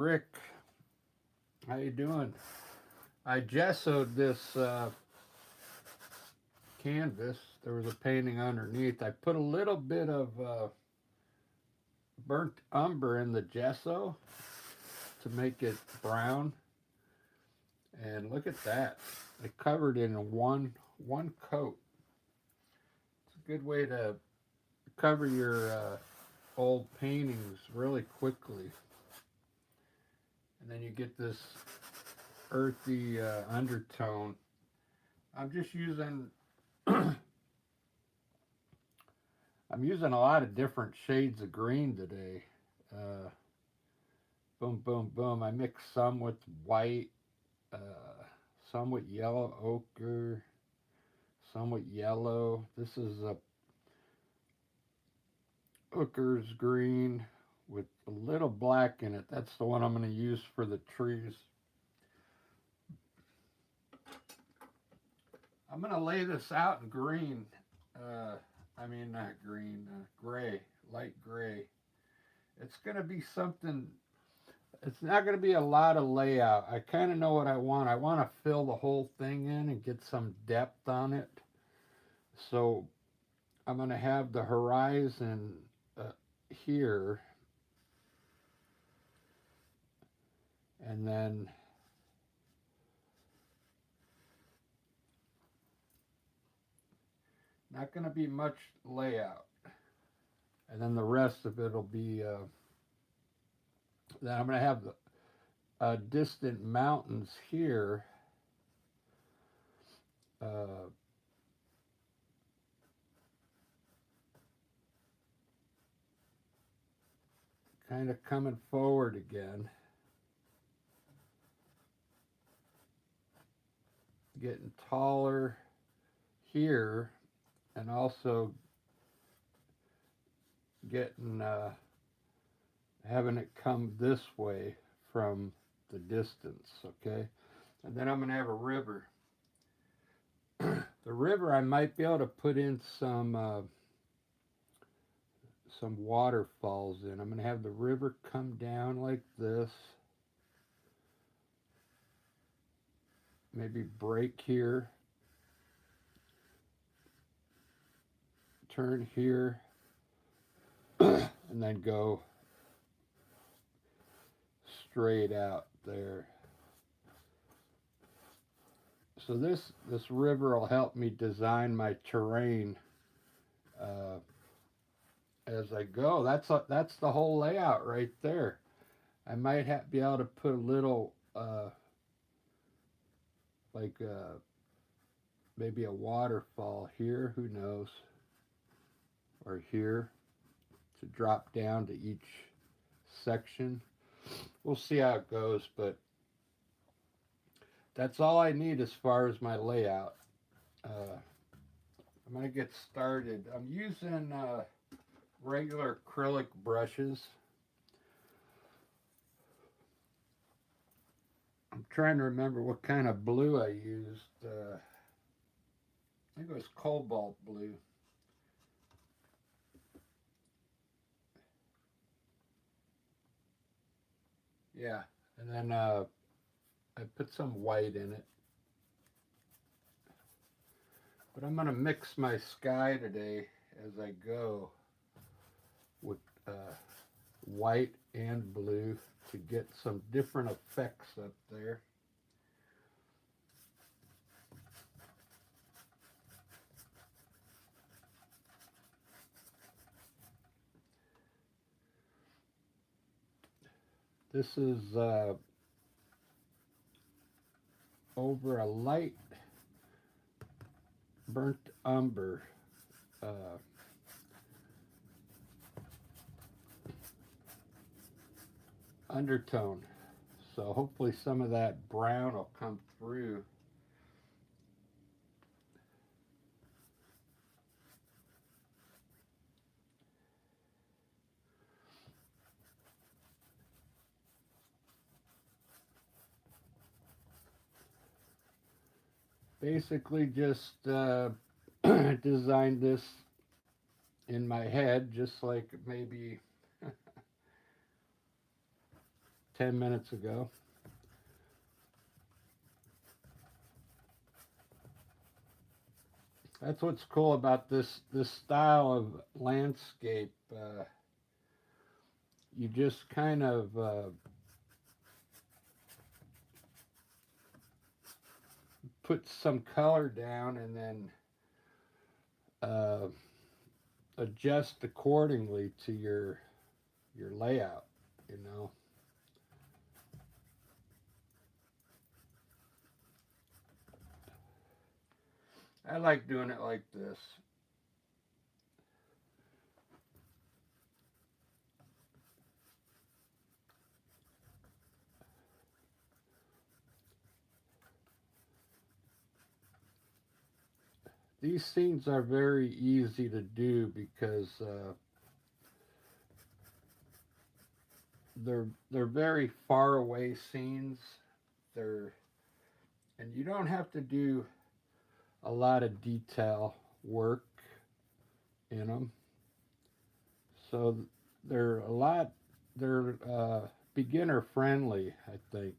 Rick, how you doing? I gessoed this canvas. There was a painting underneath. I put a little bit of burnt umber in the gesso to make it brown. And look at that. I covered it in one coat. It's a good way to cover your old paintings really quickly. And then you get this earthy undertone. I'm just using I'm using a lot of different shades of green today. Uh, boom, boom, boom. I mix some with white, uh, some with yellow ochre, some with yellow. This is a ochre's green with a little black in it. That's the one I'm going to use for the trees. I'm going to lay this out in green. Not green, gray, light gray. It's going to be something, it's not going to be a lot of layout. I kind of know what I want. I want to fill the whole thing in and get some depth on it. So I'm going to have the horizon here, and then not going to be much layout. And then the rest of it will be, then I'm going to have the distant mountains here. Kind of coming forward again, getting taller here, and also getting having it come this way from the distance. Okay, and then I'm going to have a river. The river, I might be able to put in some waterfalls in. I'm going to have the river come down like this, maybe break here, turn here, and then go straight out there. So this river will help me design my terrain as I go. That's the whole layout right there. I might be able to put a little like maybe a waterfall here. Who knows? Or here to drop down to each section. We'll see how it goes, but that's all I need as far as my layout. I'm going to get started. I'm using regular acrylic brushes. I'm trying to remember what kind of blue I used. I think it was cobalt blue. Yeah, and then I put some white in it. But I'm going to mix my sky today as I go with white and blue to get some different effects up there. This is over a light burnt umber. Undertone. So hopefully some of that brown will come through. Basically just designed this in my head, just like maybe 10 minutes ago. That's what's cool about this style of landscape. You just kind of put some color down and then uh, adjust accordingly to your layout, you know. I like doing it like this. These scenes are very easy to do because they're very far away scenes. They're and you don't have to do a lot of detail work in them. So they're beginner friendly, I think,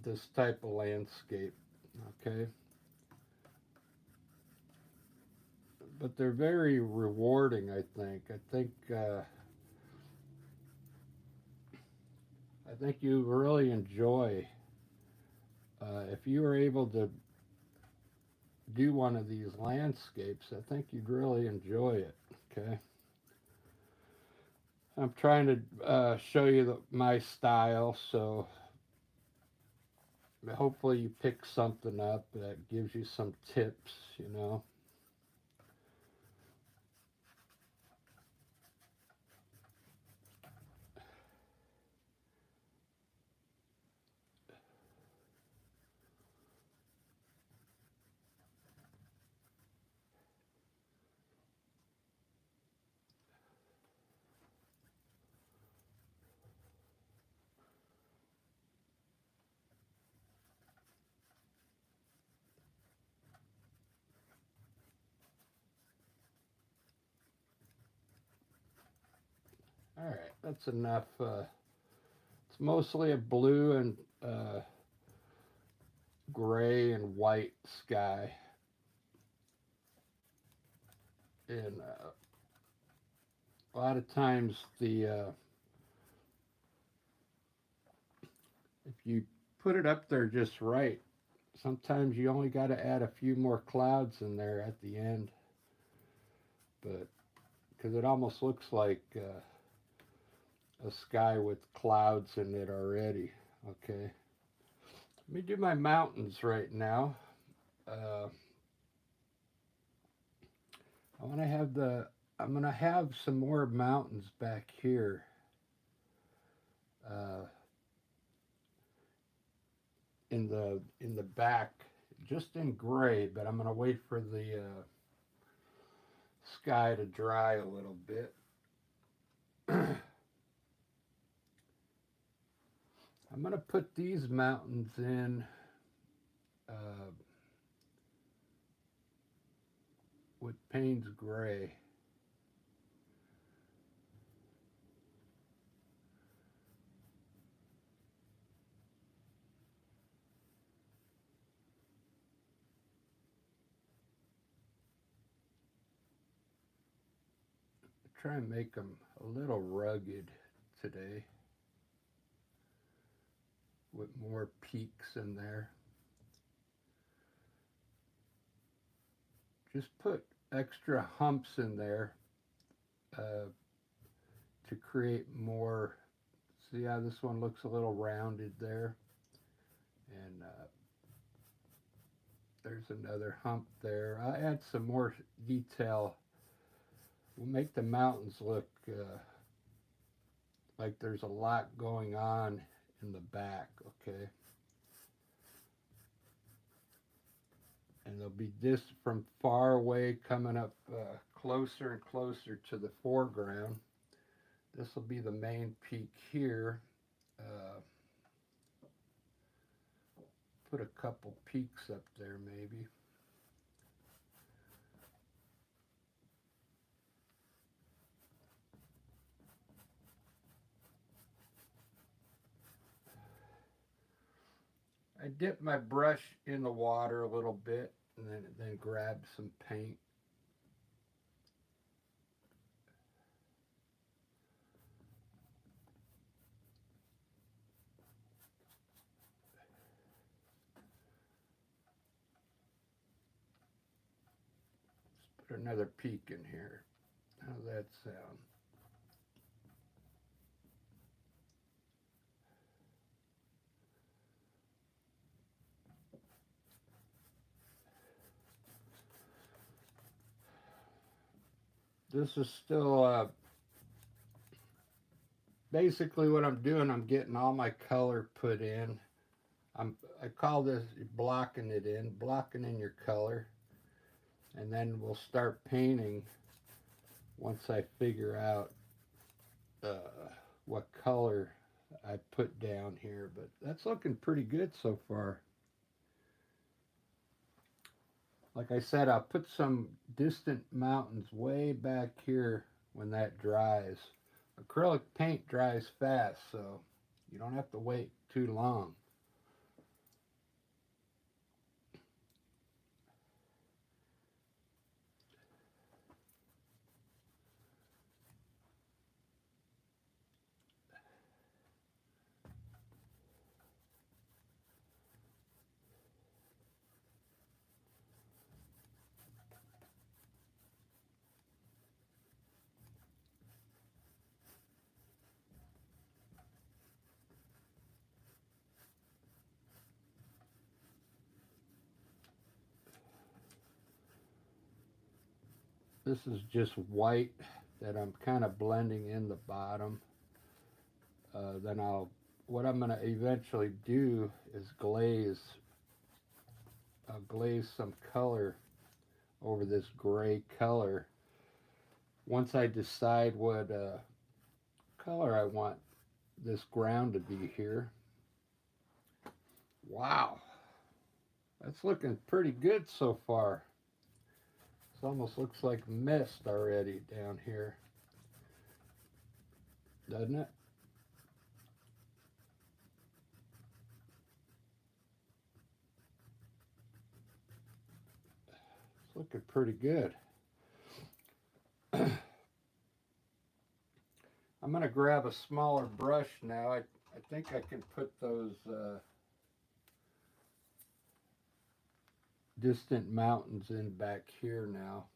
this type of landscape, okay? But they're very rewarding, I think you really enjoy, if you were able to do one of these landscapes, I think you'd really enjoy it, okay? I'm trying to show you my style, so hopefully you pick something up that gives you some tips, you know. All right, that's enough. It's mostly a blue and gray and white sky, and a lot of times if you put it up there just right, sometimes you only got to add a few more clouds in there at the end, but because it almost looks like a sky with clouds in it already. Okay, let me do my mountains right now. Uh, I want to have I'm gonna have some more mountains back here. Uh, in the back, just in gray, but I'm gonna wait for the sky to dry a little bit. I'm gonna put these mountains in with Payne's gray. Try and make them a little rugged today with more peaks in there. Just put extra humps in there uh, to create more. See how this one looks a little rounded there? And there's another hump there. I'll add some more detail. We'll make the mountains look like there's a lot going on in the back, okay? And they'll be this from far away coming up closer and closer to the foreground. This will be the main peak here. Put a couple peaks up there maybe. I dip my brush in the water a little bit and then grab some paint. Let's put another peak in here. How's that sound? This is still basically what I'm doing. I'm getting all my color put in. I call this blocking it in, blocking in your color, and then we'll start painting once I figure out what color I put down here. But that's looking pretty good so far. Like I said, I'll put some distant mountains way back here when that dries. Acrylic paint dries fast, so you don't have to wait too long. This is just white that I'm kind of blending in the bottom. Then what I'm going to eventually do is glaze. I'll glaze some color over this gray color. Once I decide what color I want this ground to be here. Wow, that's looking pretty good so far. It almost looks like mist already down here, doesn't it? It's looking pretty good. I'm going to grab a smaller brush now. I think I can put those distant mountains in back here now.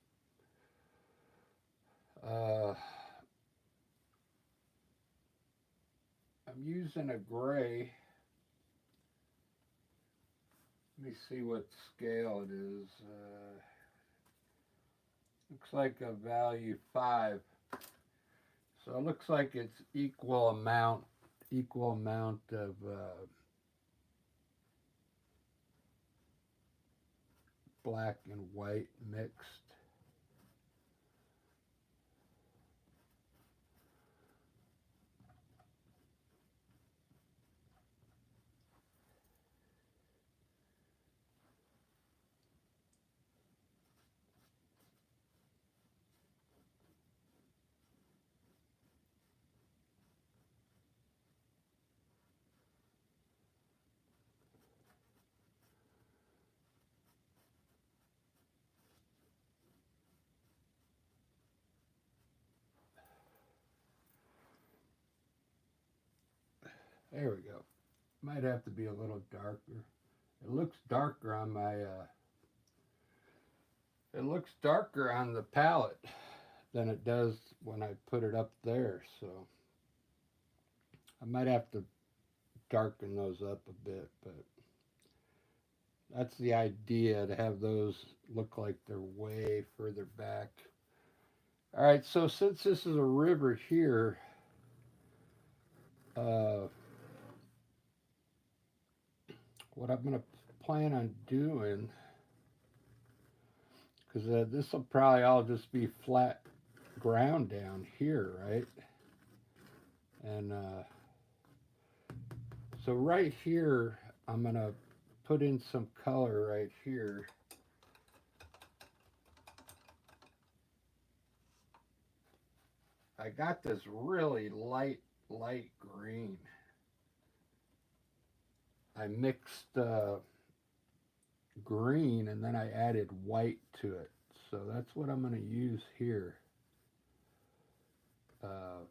I'm using a gray. Let me see what scale it is. Looks like a value 5. So it looks like it's equal amount of black and white mixed. There we go. Might have to be a little darker. It looks darker on my it looks darker on the palette than it does when I put it up there, so I might have to darken those up a bit, but that's the idea, to have those look like they're way further back. All right, so since this is a river here, what I'm going to plan on doing, because this will probably all just be flat ground down here, right? And so right here, I'm going to put in some color right here. I got this really light green. I mixed green and then I added white to it. So that's what I'm going to use here. Uh,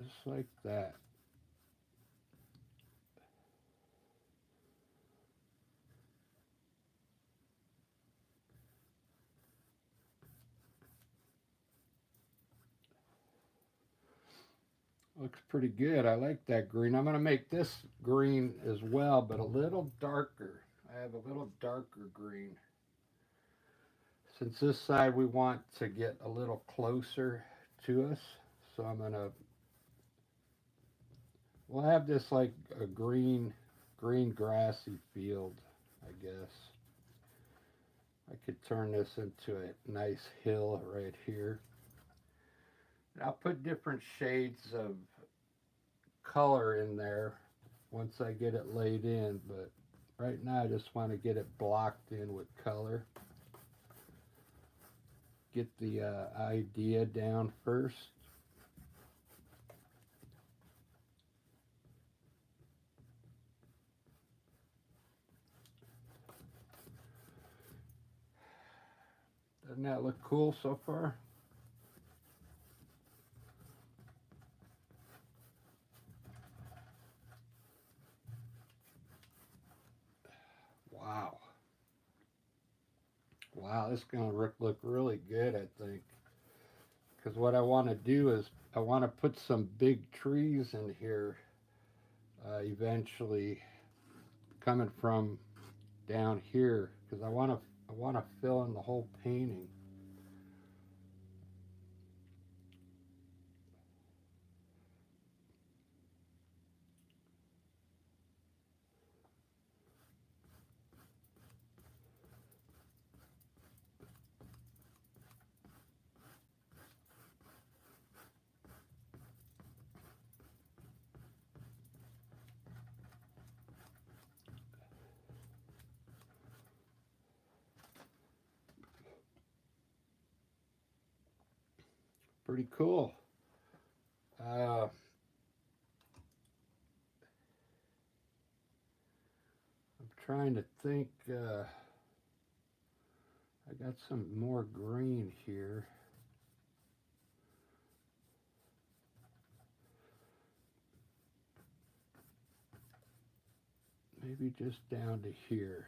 just like that. Looks pretty good. I like that green. I'm going to make this green as well, but a little darker. I have a little darker green. Since this side we want to get a little closer to us, so I'm going to, we'll have this like a green grassy field, I guess. I could turn this into a nice hill right here. And I'll put different shades of color in there once I get it laid in, but right now I just want to get it blocked in with color. Get the idea down first. Doesn't that look cool so far? Wow. Wow, this is going to look really good, I think. Because what I want to do is I want to put some big trees in here eventually, coming from down here, because I want to fill in the whole painting. Pretty cool. I'm trying to think. I got some more green here. Maybe just down to here.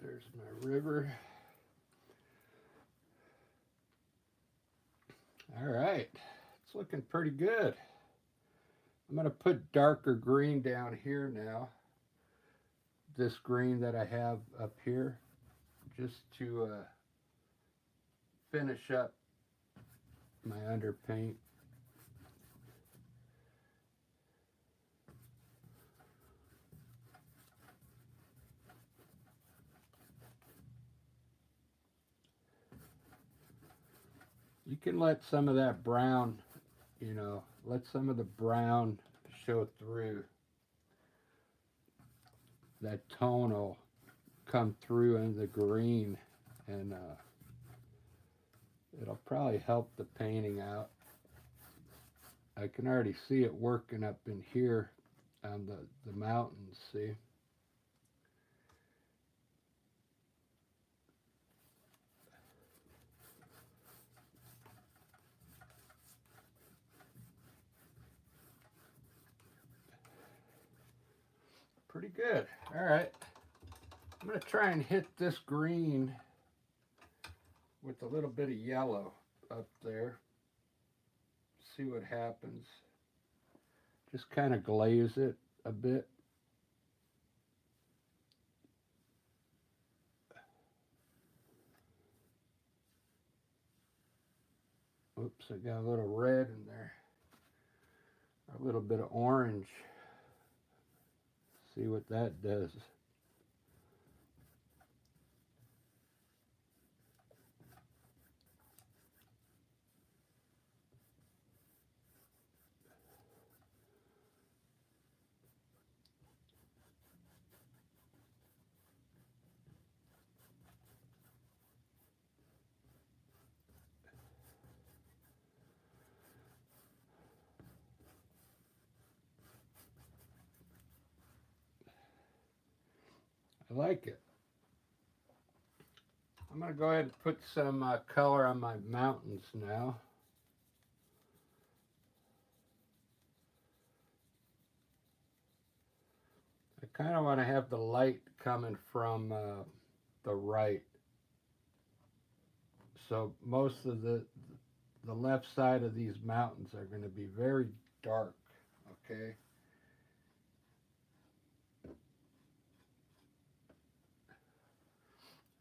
There's my river. All right, it's looking pretty good. I'm going to put darker green down here now. This green that I have up here, just to finish up my underpaint. You can let some of that brown, let some of the brown show through. That tone will come through in the green, and it'll probably help the painting out. I can already see it working up in here on the mountains, see? Pretty good. All right. I'm going to try and hit this green with a little bit of yellow up there. See what happens. Just kind of glaze it a bit. Oops, I got a little red in there. A little bit of orange. See what that does. I like it. I'm going to go ahead and put some color on my mountains now. I kind of want to have the light coming from the right. So most of the left side of these mountains are going to be very dark, okay?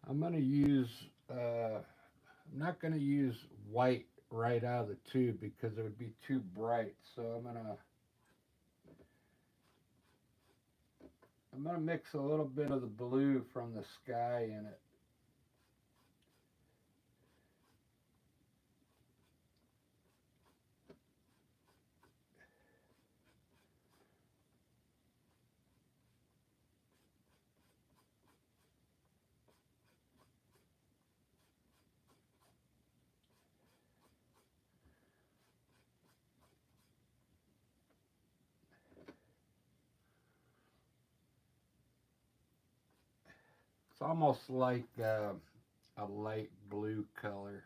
I'm going to use, I'm not going to use white right out of the tube because it would be too bright. So I'm going to mix a little bit of the blue from the sky in it. It's almost like a light blue color.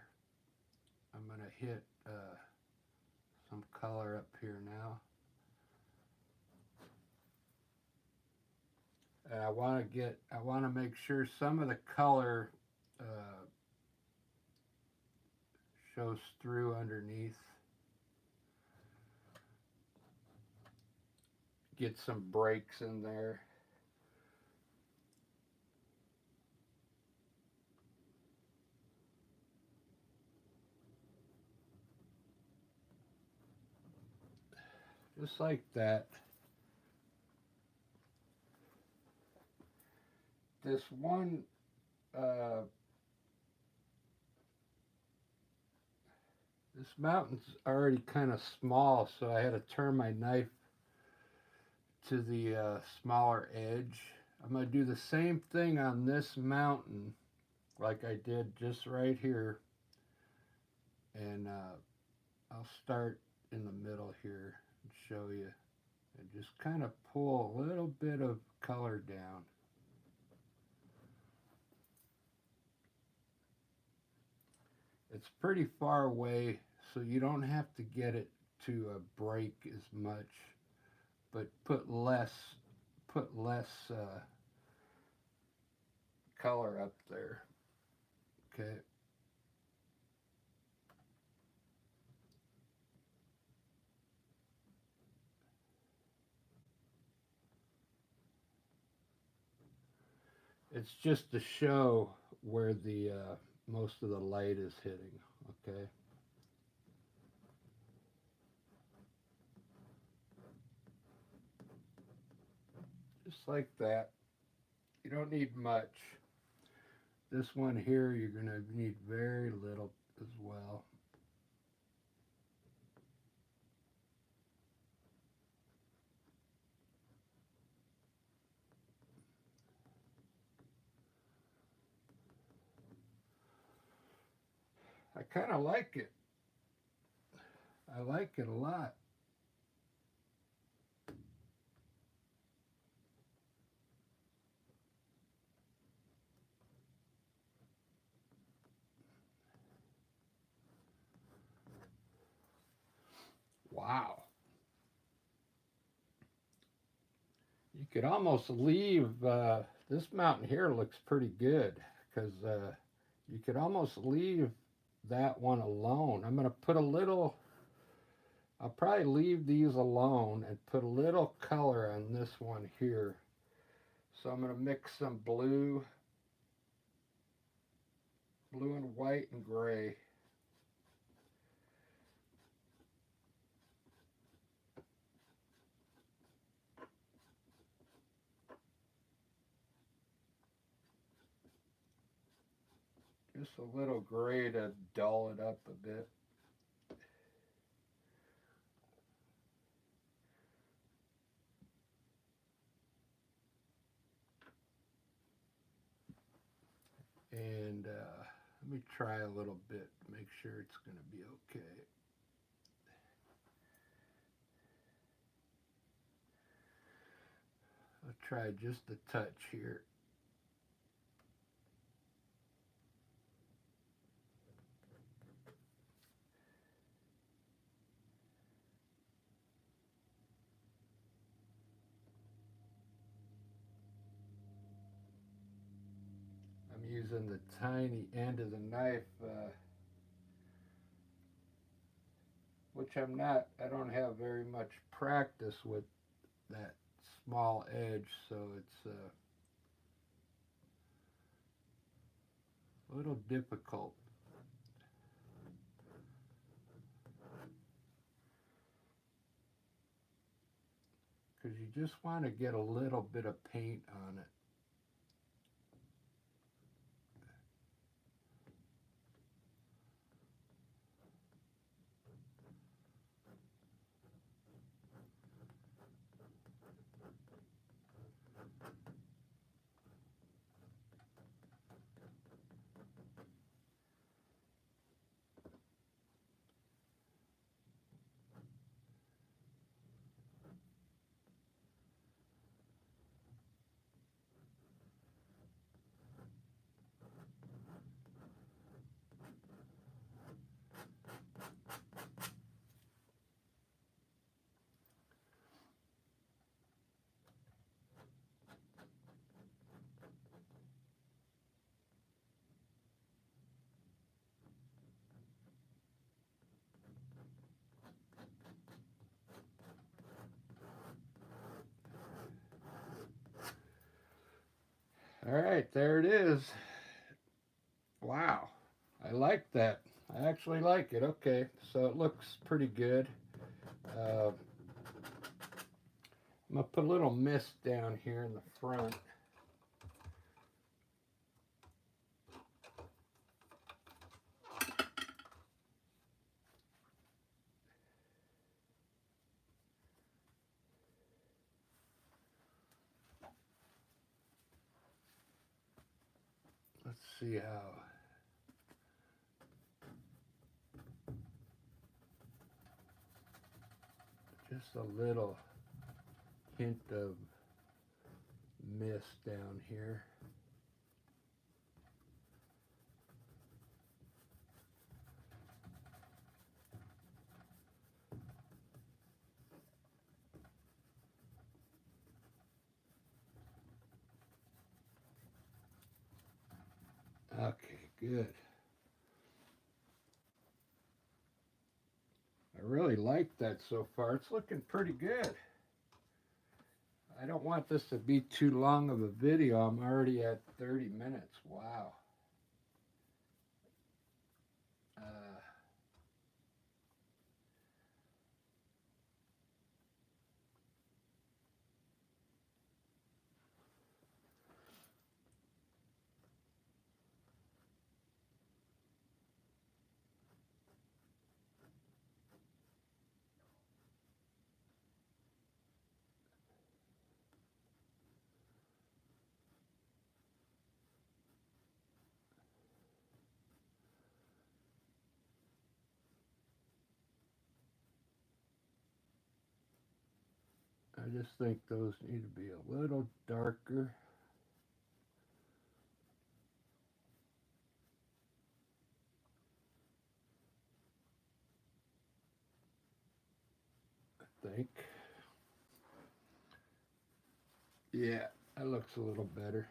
I'm going to hit some color up here now. And I want to make sure some of the color shows through underneath. Get some breaks in there. Just like that. This one, this mountain's already kind of small, so I had to turn my knife to the smaller edge. I'm going to do the same thing on this mountain like I did just right here. And I'll start in the middle here and show you. And just kind of pull a little bit of color down. It's pretty far away, so you don't have to get it to break as much, but put less color up there. Okay. It's just to show where the most of the light is hitting. Okay. Just like that. You don't need much. This one here, you're going to need very little as well. I kind of like it. I like it a lot. Wow. You could almost leave, this mountain here looks pretty good because you could almost leave that one alone. I'm going to put a little, I'll probably leave these alone and put a little color on this one here. So I'm going to mix some blue and white and gray. Just a little gray to dull it up a bit. And let me try a little bit to make sure it's going to be okay. I'll try just a touch here. I'm using the tiny end of the knife, which I don't have very much practice with that small edge, so it's a little difficult. Because you just want to get a little bit of paint on it. All right, there it is. Wow, I like that. I actually like it. Okay, so it looks pretty good. I'm going to put a little mist down here in the front. Let's see how. Just a little hint of mist down here. Okay, good. I really like that so far. It's looking pretty good. I don't want this to be too long of a video. I'm already at 30 minutes. Wow. I just think those need to be a little darker. I think. Yeah, that looks a little better.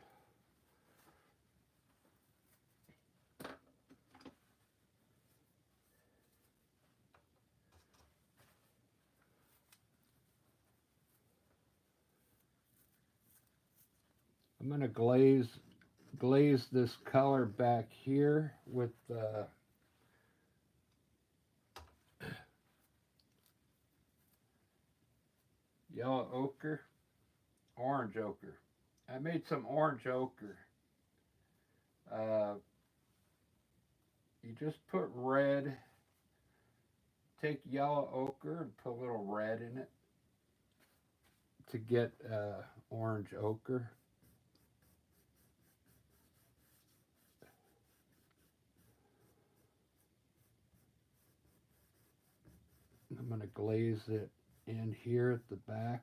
I'm going to glaze this color back here with yellow ochre, orange ochre. I made some orange ochre. Uh, you just put red, take yellow ochre and put a little red in it to get orange ochre. I'm going to glaze it in here at the back.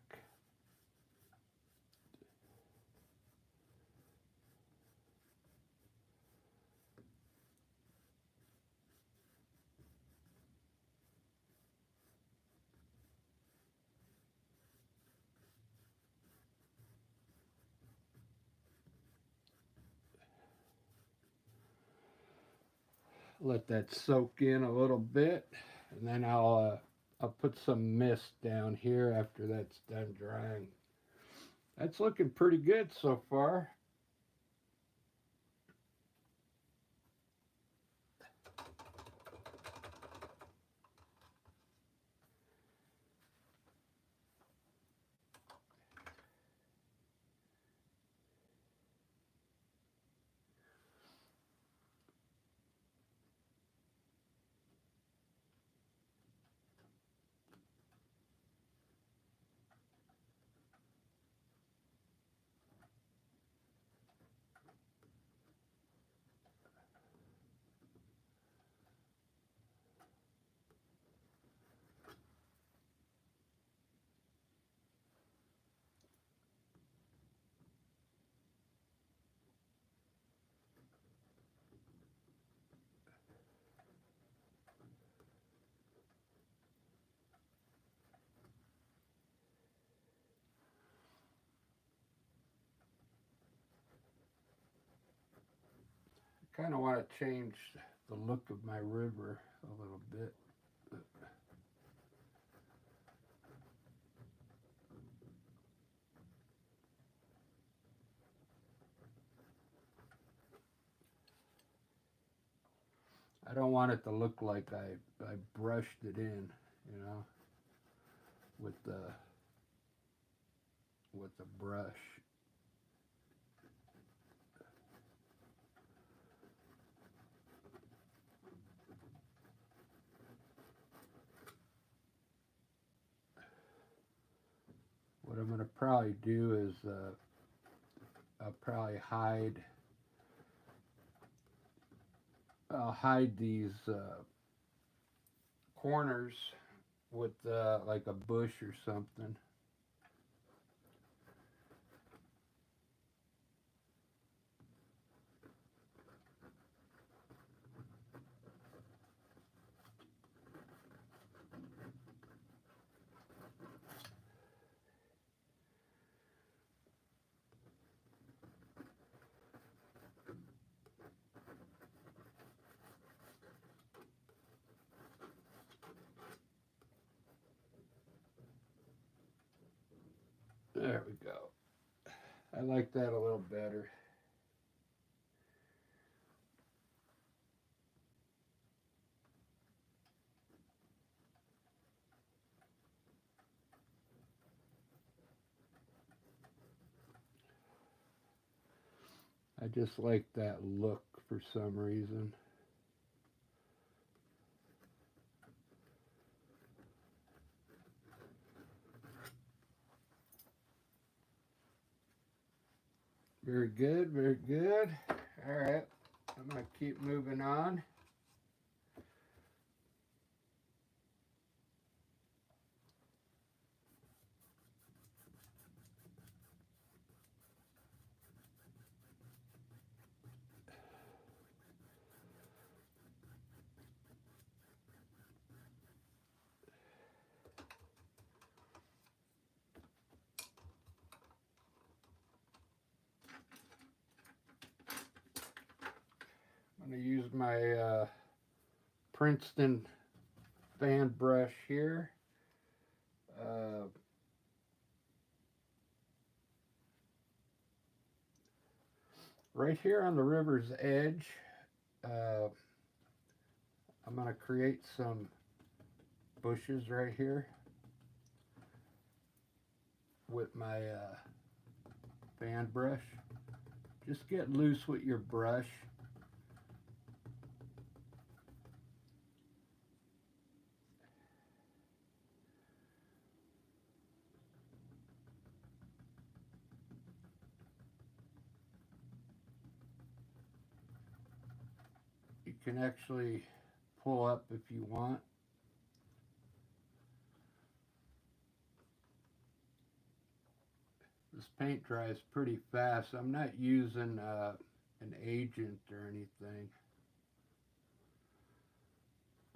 Let that soak in a little bit, and then I'll put some mist down here after that's done drying. That's looking pretty good so far. I kind of want to change the look of my river a little bit. I don't want it to look like I brushed it in, you know, with the brush. What I'm going to probably do is I'll probably hide these corners with like a bush or something. There we go. I like that a little better. I just like that look for some reason. Very good, very good. All right, I'm going to keep moving on. I'm going to use my Princeton fan brush here. Right here on the river's edge, I'm going to create some bushes right here with my fan brush. Just get loose with your brush. You can actually pull up if you want. This paint dries pretty fast. I'm not using an agent or anything.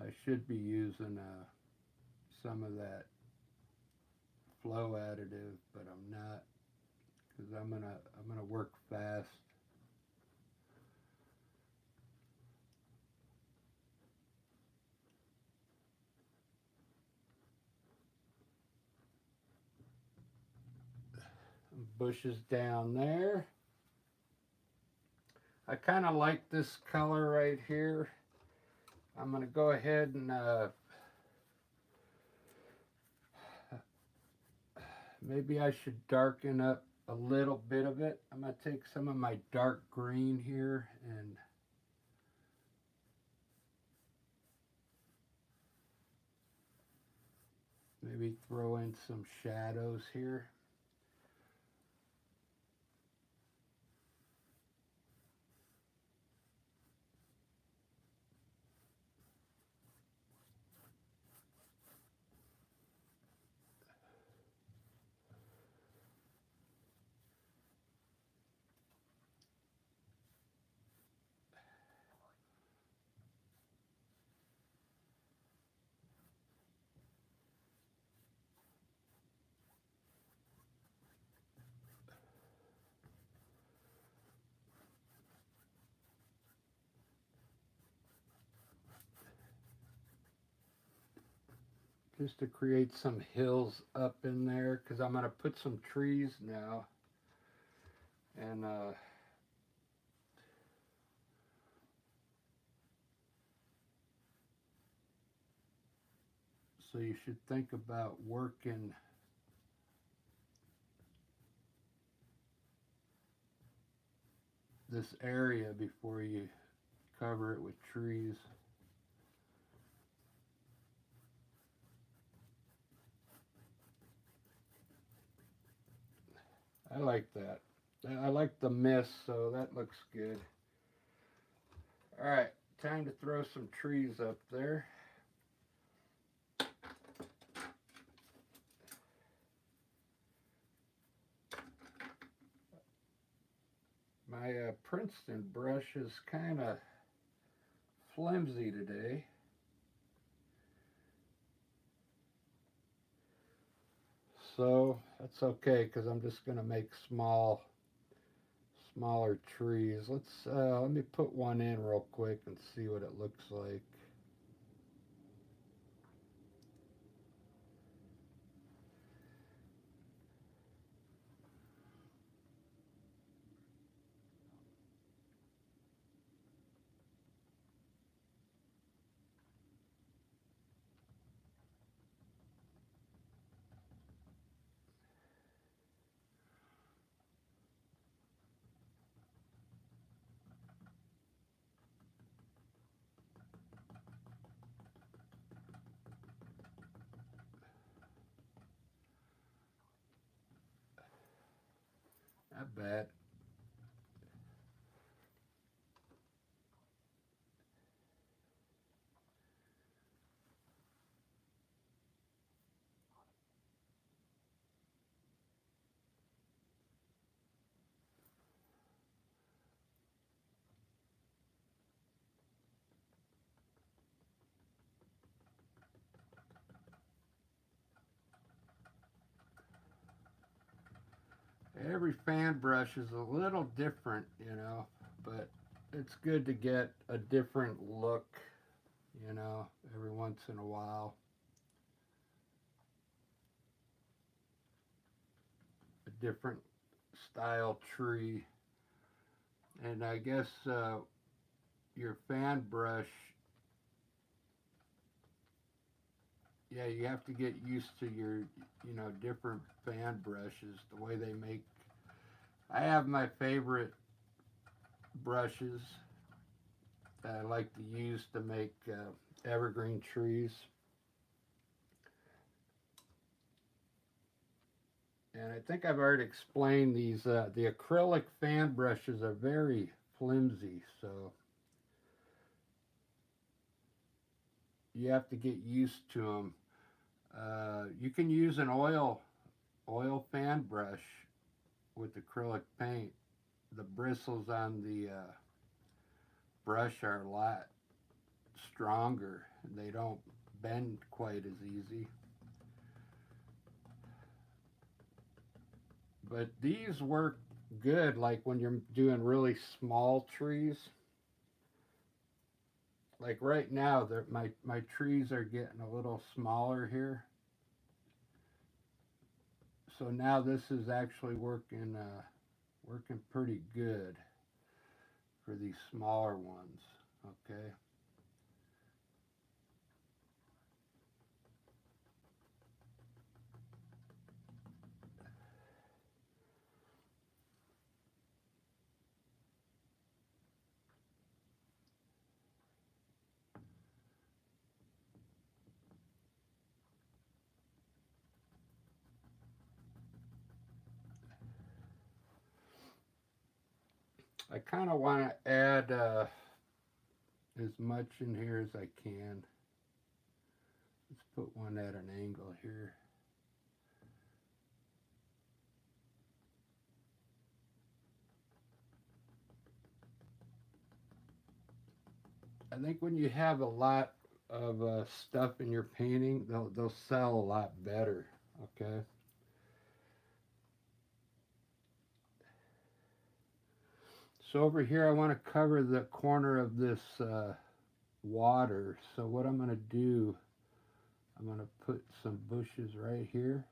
I should be using some of that flow additive, but I'm not, because I'm gonna work fast. Bushes down there. I kind of like this color right here. I'm going to go ahead and maybe I should darken up a little bit of it. I'm going to take some of my dark green here and maybe throw in some shadows here. Just to create some hills up in there, because I'm going to put some trees now. And so you should think about working this area before you cover it with trees. I like that. I like the mist, so that looks good. All right, time to throw some trees up there. My Princeton brush is kind of flimsy today. So that's okay, because I'm just going to make smaller trees. Let me put one in real quick and see what it looks like. Not bad. Every fan brush is a little different, but it's good to get a different look, you know, every once in a while. A different style tree. And I guess your fan brush, yeah, you have to get used to your, you know, different fan brushes, the way they make. I have my favorite brushes that I like to use to make evergreen trees. And I think I've already explained these. The acrylic fan brushes are very flimsy, so you have to get used to them. You can use an oil fan brush with acrylic paint. The bristles on the brush are a lot stronger and they don't bend quite as easy. But these work good like when you're doing really small trees. Like right now, my trees are getting a little smaller here. So now this is actually working pretty good for these smaller ones. Okay. I kind of want to add as much in here as I can. Let's put one at an angle here. I think when you have a lot of stuff in your painting, they'll sell a lot better. Okay. So over here, I want to cover the corner of this water. So what I'm going to do, I'm going to put some bushes right here.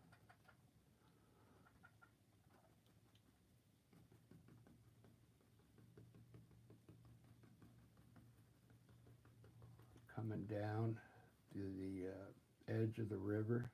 Coming down to the edge of the river.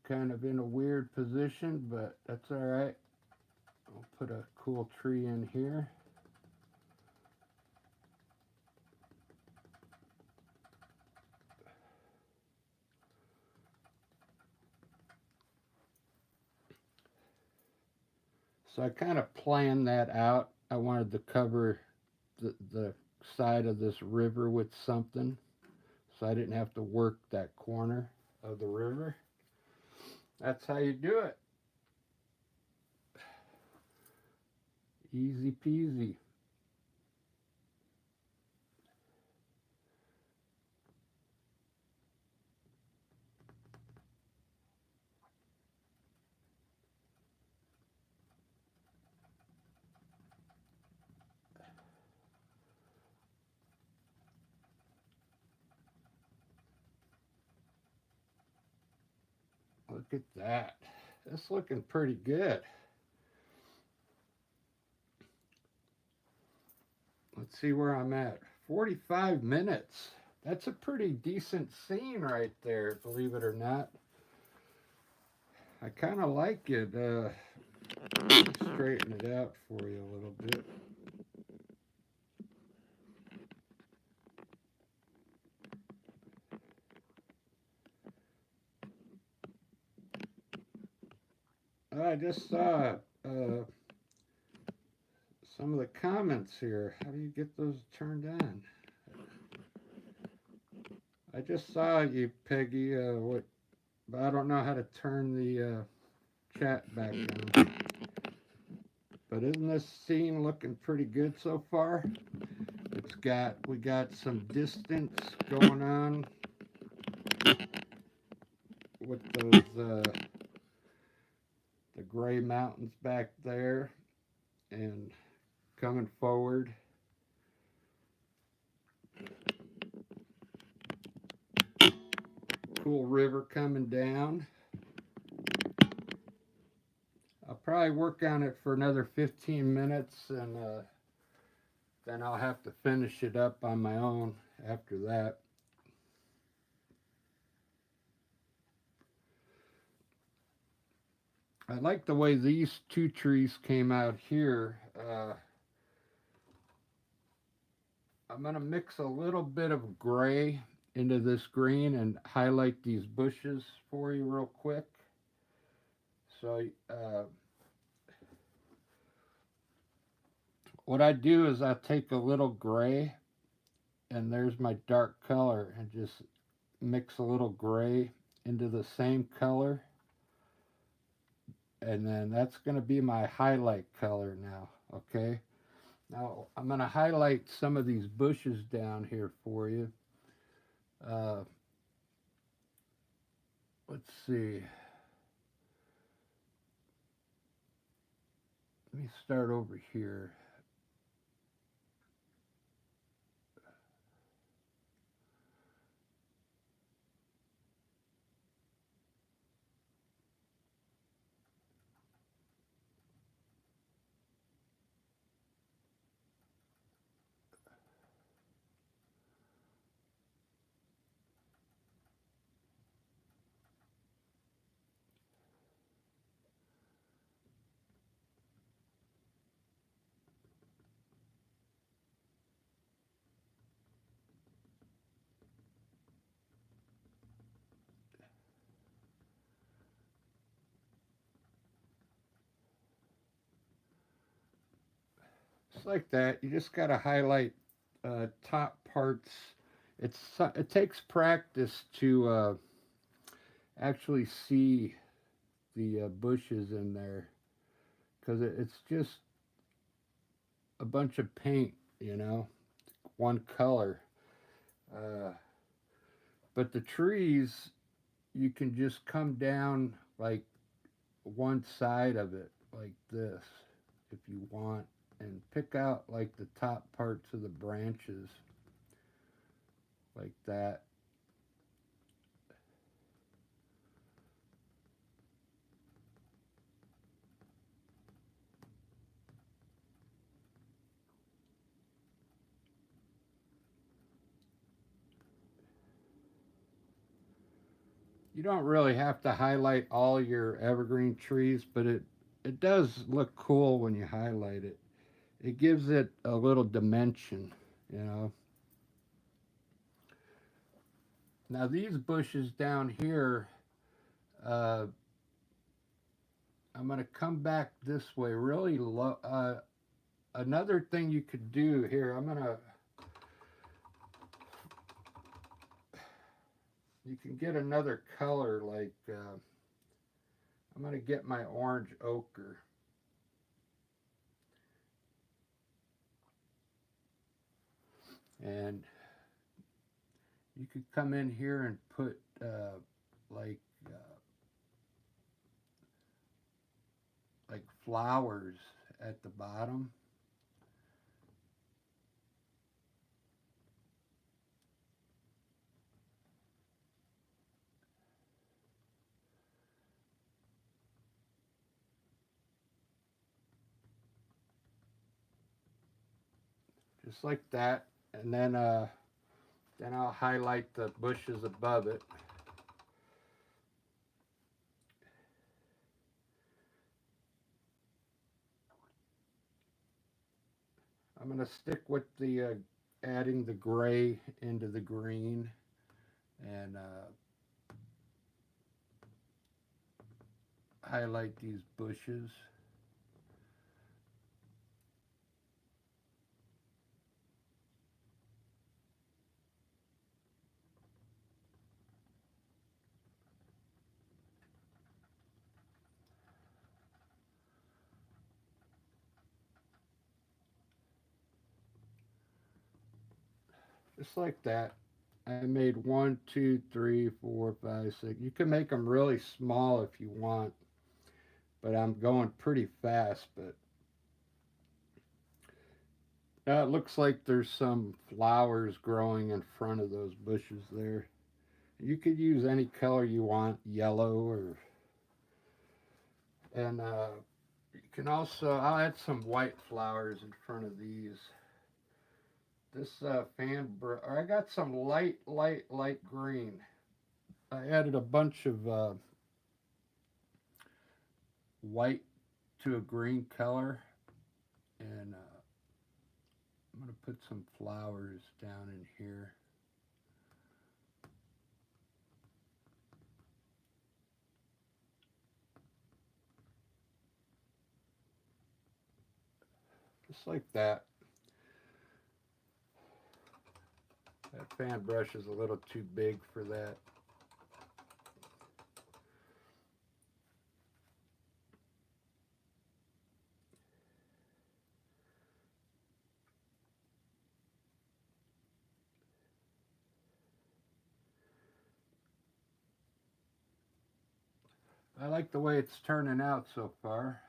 Kind of in a weird position, but that's all right. I'll put a cool tree in here. So I kind of planned that out. I wanted to cover the side of this river with something so I didn't have to work that corner of the river. That's how you do it. Easy peasy. Look at that. That's looking pretty good. Let's see where I'm at. 45 minutes. That's a pretty decent scene right there, believe it or not. I kind of like it. Straighten it out for you a little bit. I just saw some of the comments here. How do you get those turned on? I just saw you, Peggy. What? But I don't know how to turn the chat back on. But isn't this scene looking pretty good so far? We got some distance going on with those the gray mountains back there, and coming forward. Cool river coming down. I'll probably work on it for another 15 minutes, and then I'll have to finish it up on my own after that. I like the way these two trees came out here. I'm going to mix a little bit of gray into this green and highlight these bushes for you real quick. So what I do is I take a little gray, and there's my dark color, and just mix a little gray into the same color, and then that's going to be my highlight color now. Okay, now I'm going to highlight some of these bushes down here for you. Let's see, let me start over here. Just like that. You just got to highlight top parts. It takes practice to actually see the bushes in there, because it's just a bunch of paint, one color. Uh, but the trees, you can just come down like one side of it, like this, if you want, and pick out like the top parts of the branches, like that. You don't really have to highlight all your evergreen trees, but it does look cool when you highlight it. It gives it a little dimension. Now these bushes down here, uh, I'm going to come back this way really low. Another thing you could do here, you can get another color, like I'm going to get my orange ochre. And you could come in here and put like like flowers at the bottom. Just like that. And then I'll highlight the bushes above it. I'm going to stick with the adding the gray into the green, and highlight these bushes. Just like that. I made 1, 2, 3, 4, 5, 6. You can make them really small if you want, but I'm going pretty fast. But it looks like there's some flowers growing in front of those bushes there. You could use any color you want, yellow or, and you can also, I'll add some white flowers in front of these. This or I got some light green. I added a bunch of white to a green color, and I'm going to put some flowers down in here. Just like that. That fan brush is a little too big for that. I like the way it's turning out so far.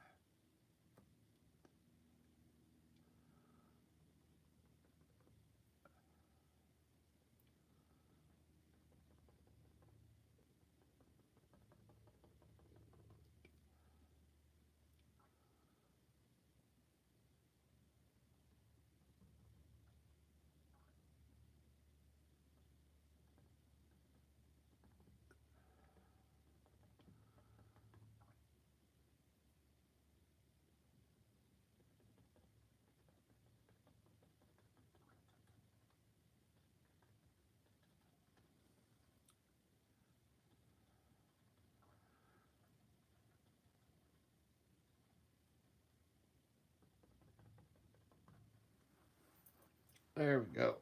There we go.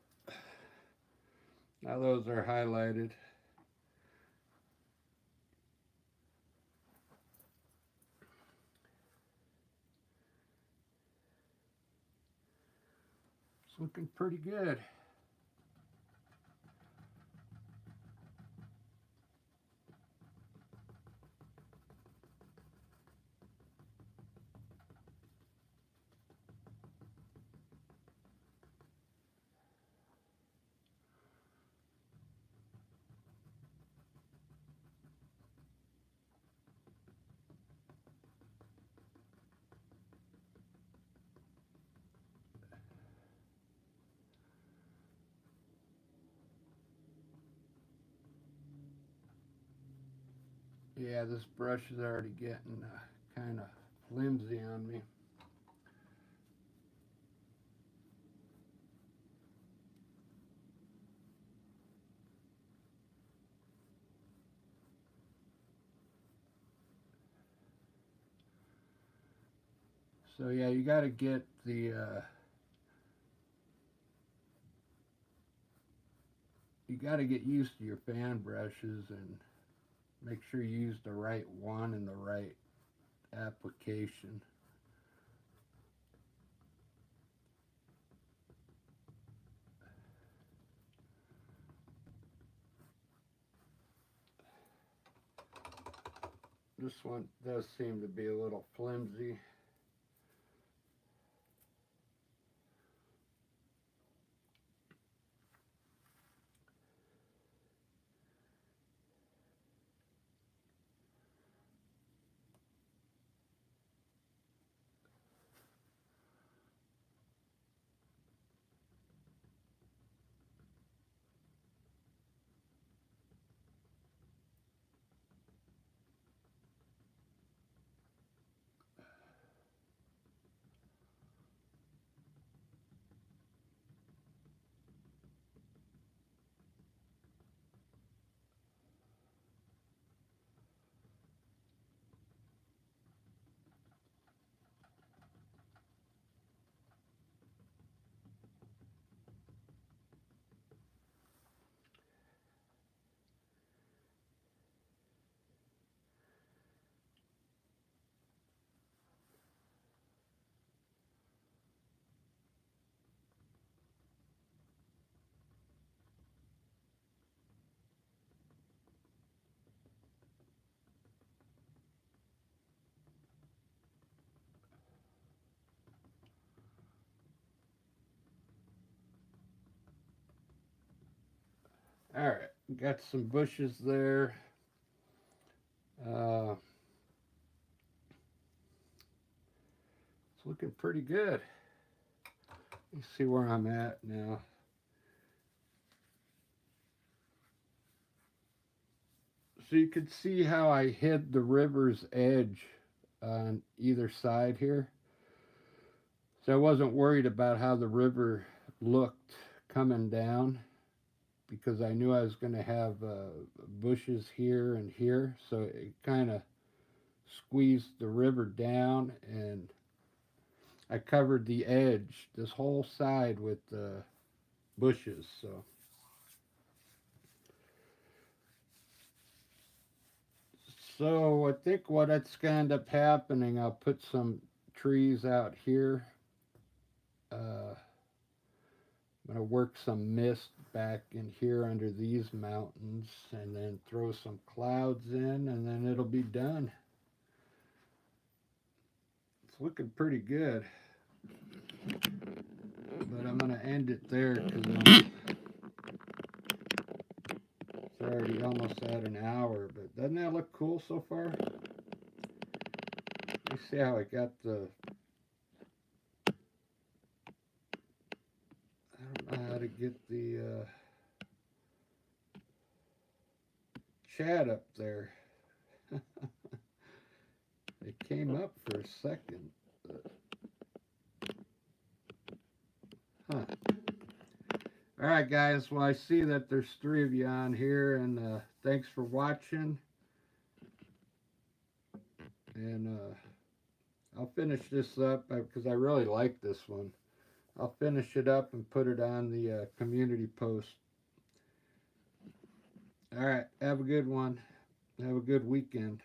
Now those are highlighted. It's looking pretty good. Yeah, this brush is already getting kind of flimsy on me. So yeah, you got to get the you got to get used to your fan brushes and make sure you use the right one and the right application. This one does seem to be a little flimsy. Alright, got some bushes there. It's looking pretty good. Let's see where I'm at now. So you can see how I hid the river's edge on either side here. So I wasn't worried about how the river looked coming down, because I knew I was going to have bushes here and here. So it kind of squeezed the river down, and I covered the edge, this whole side, with bushes. So I think what's going to end up happening, I'll put some trees out here. I'm going to work some mist back in here under these mountains, and then throw some clouds in, and then it'll be done. It's looking pretty good. But I'm going to end it there because it's already almost at an hour. But doesn't that look cool so far? You see how I got the... I don't know how to get the chat up there. It came up for a second. Huh. Alright guys, well I see that there's 3 of you on here, and thanks for watching. And I'll finish this up because I really like this one. I'll finish it up and put it on the community post. Alright, have a good one. Have a good weekend.